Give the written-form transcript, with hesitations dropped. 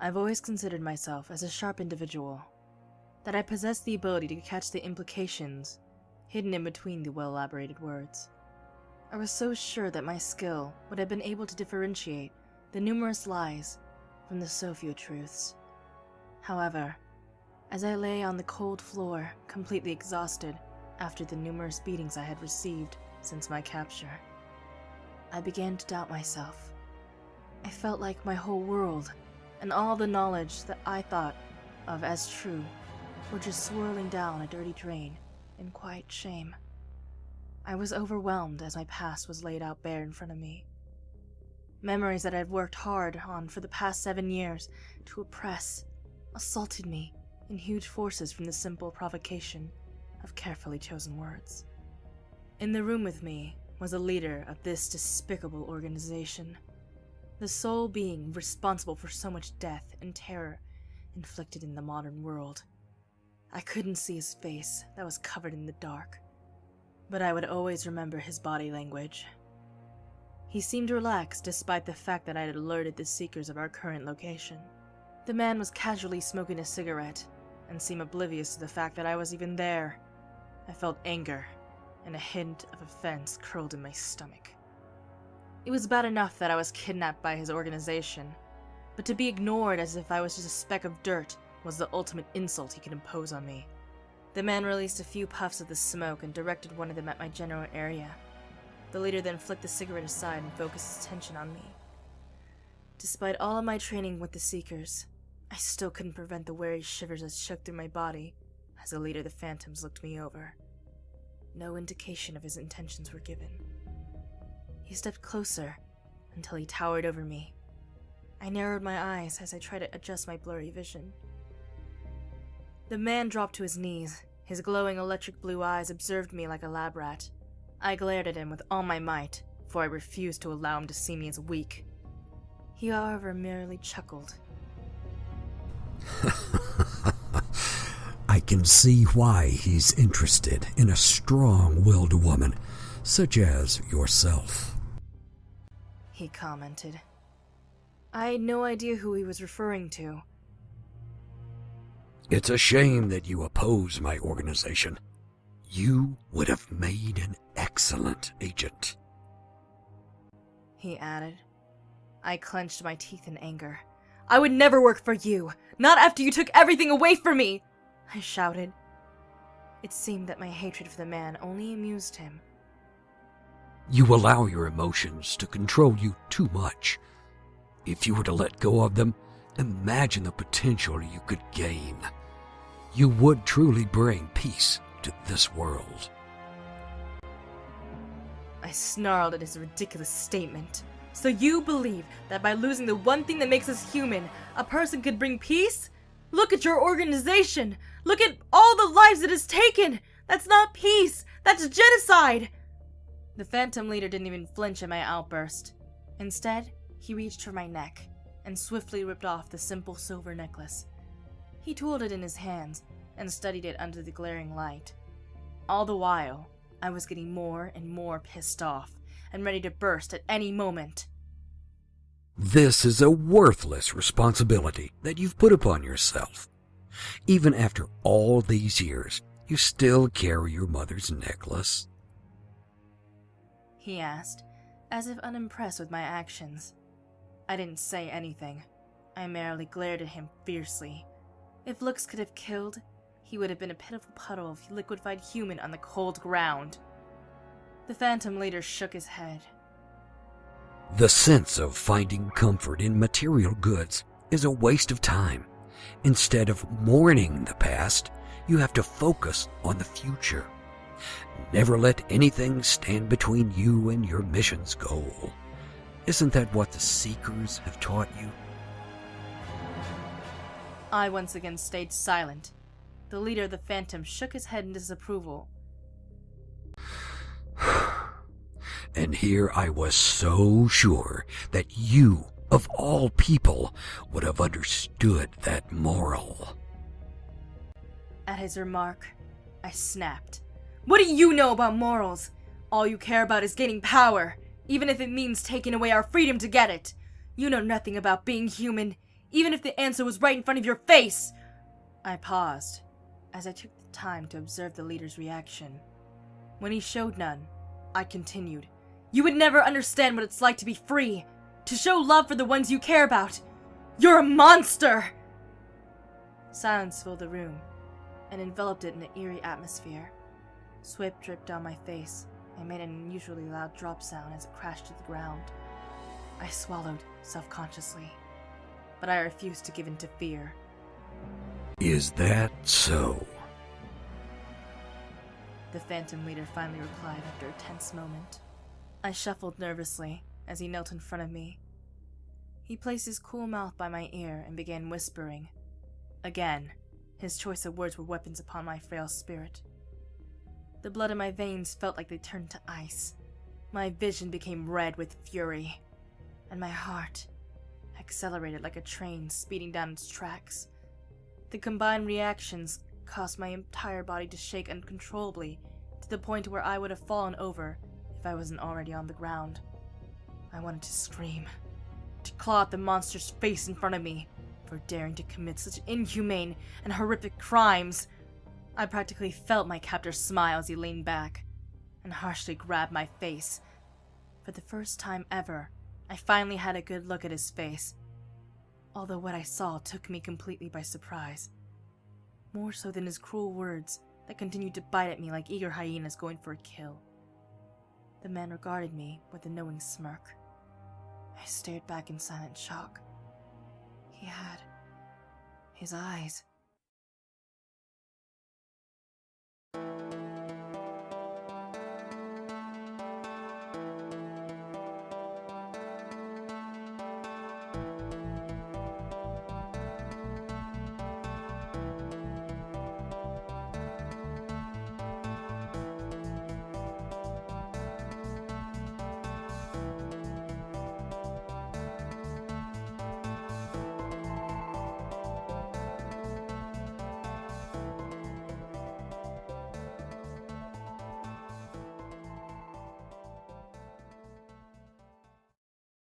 I've always considered myself as a sharp individual, that I possessed the ability to catch the implications hidden in between the well-elaborated words. I was so sure that my skill would have been able to differentiate the numerous lies from the so few truths. However, as I lay on the cold floor, completely exhausted after the numerous beatings I had received since my capture, I began to doubt myself. I felt like my whole world and all the knowledge that I thought of as true were just swirling down a dirty drain in quiet shame. I was overwhelmed as my past was laid out bare in front of me. Memories that I'd worked hard on for the past 7 years to oppress assaulted me in huge forces from the simple provocation of carefully chosen words. In the room with me was a leader of this despicable organization, the sole being responsible for so much death and terror inflicted in the modern world. I couldn't see his face that was covered in the dark, but I would always remember his body language. He seemed relaxed despite the fact that I had alerted the seekers of our current location. The man was casually smoking a cigarette and seemed oblivious to the fact that I was even there. I felt anger, and a hint of offense curled in my stomach. It was bad enough that I was kidnapped by his organization, but to be ignored as if I was just a speck of dirt was the ultimate insult he could impose on me. The man released a few puffs of the smoke and directed one of them at my general area. The leader then flicked the cigarette aside and focused his attention on me. Despite all of my training with the Seekers, I still couldn't prevent the wary shivers that shook through my body as the leader of the Phantoms looked me over. No indication of his intentions were given. He stepped closer until he towered over me. I narrowed my eyes as I tried to adjust my blurry vision. The man dropped to his knees. His glowing electric blue eyes observed me like a lab rat. I glared at him with all my might, for I refused to allow him to see me as weak. He, however, merely chuckled. I can see why he's interested in a strong-willed woman, such as yourself, he commented. I had no idea who he was referring to. It's a shame that you oppose my organization. You would have made an excellent agent, he added. I clenched my teeth in anger. I would never work for you, not after you took everything away from me, I shouted. It seemed that my hatred for the man only amused him. You allow your emotions to control you too much. If you were to let go of them, imagine the potential you could gain. You would truly bring peace to this world. I snarled at his ridiculous statement. So you believe that by losing the one thing that makes us human, a person could bring peace? Look at your organization! Look at all the lives it has taken! That's not peace! That's genocide! The Phantom leader didn't even flinch at my outburst. Instead, he reached for my neck and swiftly ripped off the simple silver necklace. He tooled it in his hands and studied it under the glaring light. All the while, I was getting more and more pissed off and ready to burst at any moment. This is a worthless responsibility that you've put upon yourself. Even after all these years, you still carry your mother's necklace? He asked, as if unimpressed with my actions. I didn't say anything. I merely glared at him fiercely. If looks could have killed, he would have been a pitiful puddle of liquefied human on the cold ground. The Phantom leader shook his head. The sense of finding comfort in material goods is a waste of time. Instead of mourning the past, you have to focus on the future. Never let anything stand between you and your mission's goal. Isn't that what the Seekers have taught you? I once again stayed silent. The leader of the Phantom shook his head in disapproval. And here I was so sure that you, of all people, would have understood that moral. At his remark, I snapped. What do you know about morals? All you care about is gaining power, even if it means taking away our freedom to get it. You know nothing about being human. even if the answer was right in front of your face. I paused, as I took the time to observe the leader's reaction. When he showed none, I continued. You would never understand what it's like to be free, to show love for the ones you care about. You're a monster! Silence filled the room, and enveloped it in an eerie atmosphere. Sweat dripped down my face, and made an unusually loud drop sound as it crashed to the ground. I swallowed, self-consciously, but I refused to give in to fear. Is that so? The Phantom Leader finally replied after a tense moment. I shuffled nervously as he knelt in front of me. He placed his cool mouth by my ear and began whispering. Again, his choice of words were weapons upon my frail spirit. The blood in my veins felt like they turned to ice. My vision became red with fury, and my heart accelerated like a train speeding down its tracks. The combined reactions caused my entire body to shake uncontrollably to the point where I would have fallen over if I wasn't already on the ground. I wanted to scream, to claw at the monster's face in front of me for daring to commit such inhumane and horrific crimes. I practically felt my captor smile as he leaned back and harshly grabbed my face. For the first time ever, I finally had a good look at his face, although what I saw took me completely by surprise. More so than his cruel words that continued to bite at me like eager hyenas going for a kill. The man regarded me with a knowing smirk. I stared back in silent shock. He had his eyes